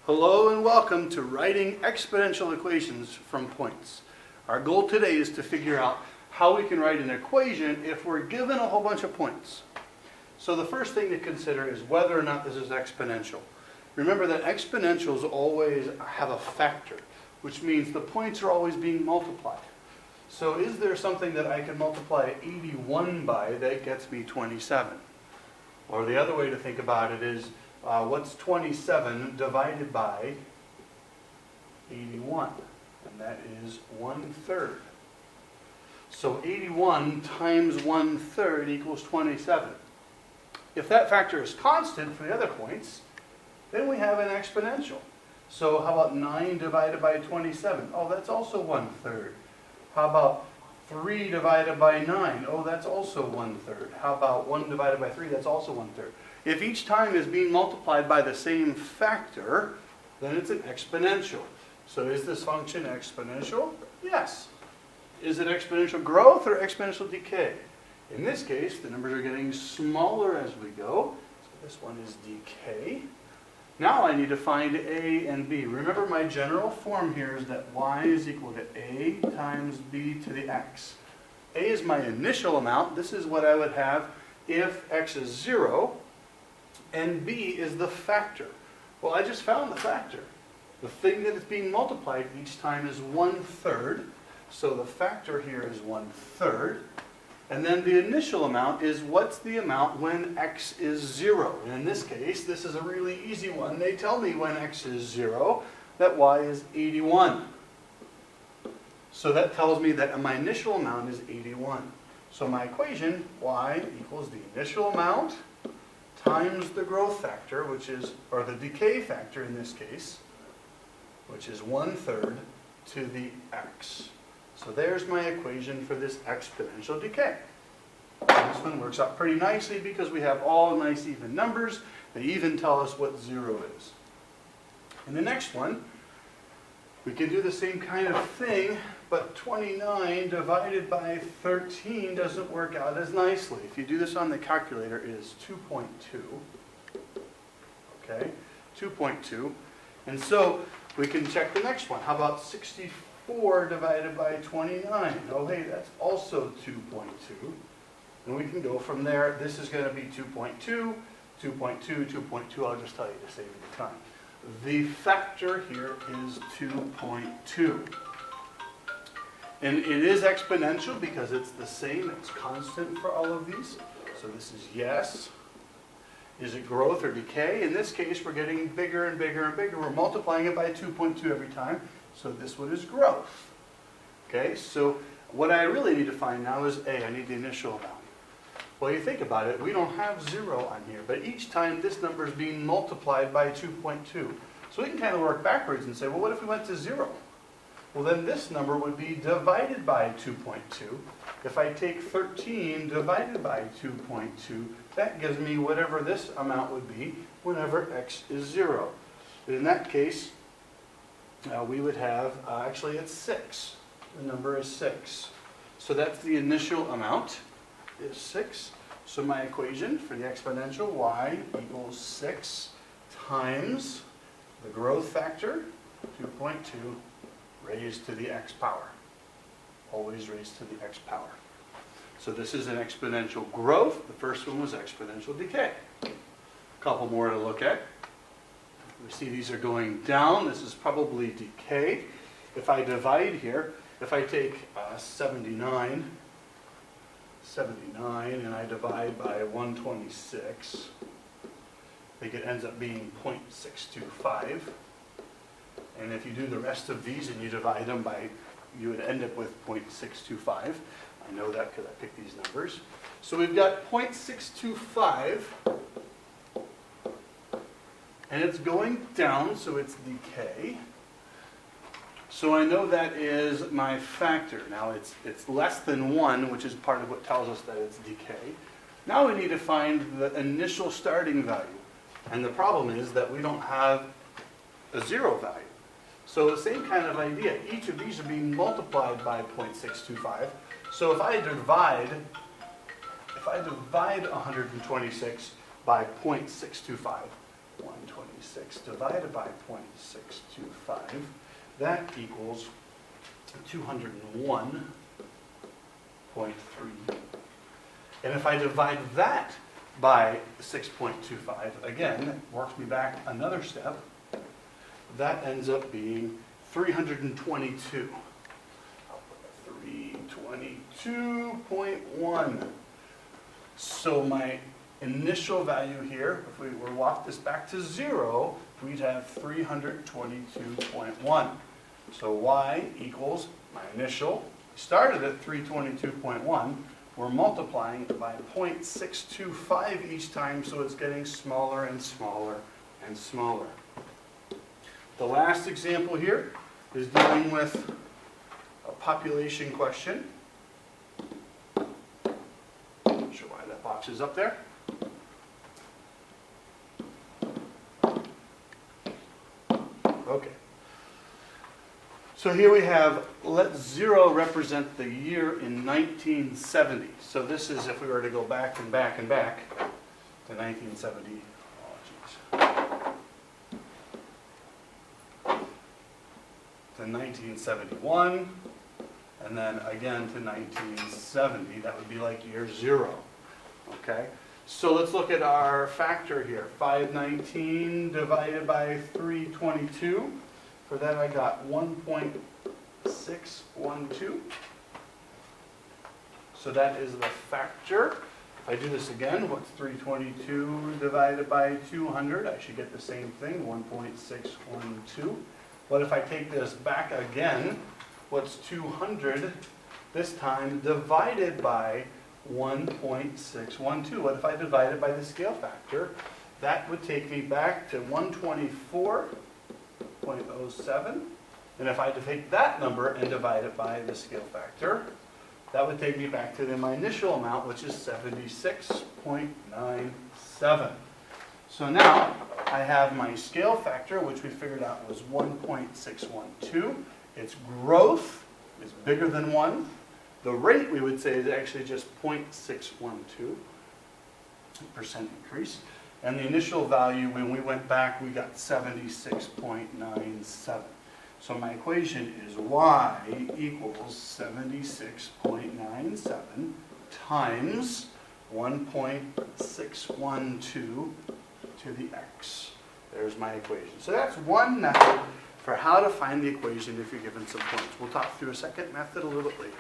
Hello and welcome to writing exponential equations from points. Our goal today is to figure out how we can write an equation if we're given a whole bunch of points. So the first thing to consider is whether or not this is exponential. Remember that exponentials always have a factor, which means the points are always being multiplied. So is there something that I can multiply 81 by that gets me 27? Or the other way to think about it is, what's 27 divided by 81? And that is 1/3. So 81 times 1/3 equals 27. If that factor is constant for the other points, then we have an exponential. So how about 9 divided by 27? Oh, that's also 1/3. How about 3 divided by 9? Oh, that's also 1/3. How about 1 divided by 3? That's also 1/3. If each time is being multiplied by the same factor, then it's an exponential. So is this function exponential? Yes. Is it exponential growth or exponential decay? In this case, the numbers are getting smaller as we go. So this one is decay. Now I need to find a and b. Remember, my general form here is that y is equal to a times b to the x. A is my initial amount. This is what I would have if x is 0. And b is the factor. Well, I just found the factor. The thing that is being multiplied each time is 1/3. So the factor here is 1/3. And then the initial amount is what's the amount when x is 0. And in this case, this is a really easy one. They tell me when x is 0 that y is 81. So that tells me that my initial amount is 81. So my equation, y equals the initial amount times the growth factor, which is, or the decay factor in this case, which is 1/3 to the x. So there's my equation for this exponential decay. And this one works out pretty nicely because we have all nice even numbers. They even tell us what 0 is. In the next one, we can do the same kind of thing, but 29 divided by 13 doesn't work out as nicely. If you do this on the calculator, it is 2.2. Okay, 2.2. And so we can check the next one. How about 64 divided by 29? Oh, hey, that's also 2.2. And we can go from there. This is going to be 2.2, 2.2, 2.2. I'll just tell you to save you the time. The factor here is 2.2. And it is exponential because it's the same, it's constant for all of these. So this is yes. Is it growth or decay? In this case, we're getting bigger and bigger and bigger. We're multiplying it by 2.2 every time. So this one is growth. Okay, so what I really need to find now is A. I need the initial amount. Well, you think about it, we don't have 0 on here, but each time this number is being multiplied by 2.2. So we can kind of work backwards and say, well, what if we went to 0? Well, then this number would be divided by 2.2. If I take 13 divided by 2.2, that gives me whatever this amount would be whenever x is 0. In that case, we would have, actually it's 6. The number is 6. So that's the initial amount, is 6. So my equation for the exponential, y equals 6 times the growth factor, 2.2, raised to the x power. Always raised to the x power. So this is an exponential growth. The first one was exponential decay. A couple more to look at. We see these are going down. This is probably decay. If I divide here, if I take 79 and I divide by 126, I think it ends up being 0.625. And if you do the rest of these and you divide them by, you would end up with 0.625. I know that because I picked these numbers. So we've got 0.625, and it's going down, so it's decay. So I know that is my factor. Now it's less than 1, which is part of what tells us that it's decay. Now we need to find the initial starting value. And the problem is that we don't have a 0 value. So the same kind of idea. Each of these are being multiplied by 0.625. So if I divide 126 by 0.625, 126 divided by 0.625, that equals 201.3. And if I divide that by 6.25, again, it works me back another step, that ends up being 322. 322.1. So my initial value here, if we were to walk this back to 0, we'd have 322.1. So y equals my initial. We started at 322.1. We're multiplying it by 0.625 each time, so it's getting smaller and smaller and smaller. The last example here is dealing with a population question. Not sure why that box is up there. Okay. So here we have, let 0 represent the year in 1970. So this is if we were to go back and back and back to 1970. Oh, geez. To 1971, and then again to 1970. That would be like year 0. Okay? So let's look at our factor here. 519 divided by 322. For that I got 1.612. So that is the factor. If I do this again, what's 322 divided by 200? I should get the same thing, 1.612. But if I take this back again, what's 200 this time divided by 1.612? What if I divide it by the scale factor? That would take me back to 124.07. And if I take that number and divide it by the scale factor, that would take me back to my initial amount, which is 76.97. So now I have my scale factor, which we figured out was 1.612. Its growth is bigger than 1. The rate, we would say, is actually just 0.612% increase. And the initial value, when we went back, we got 76.97. So my equation is y equals 76.97 times 1.612 to the x. There's my equation. So that's one method for how to find the equation if you're given some points. We'll talk through a second method a little bit later.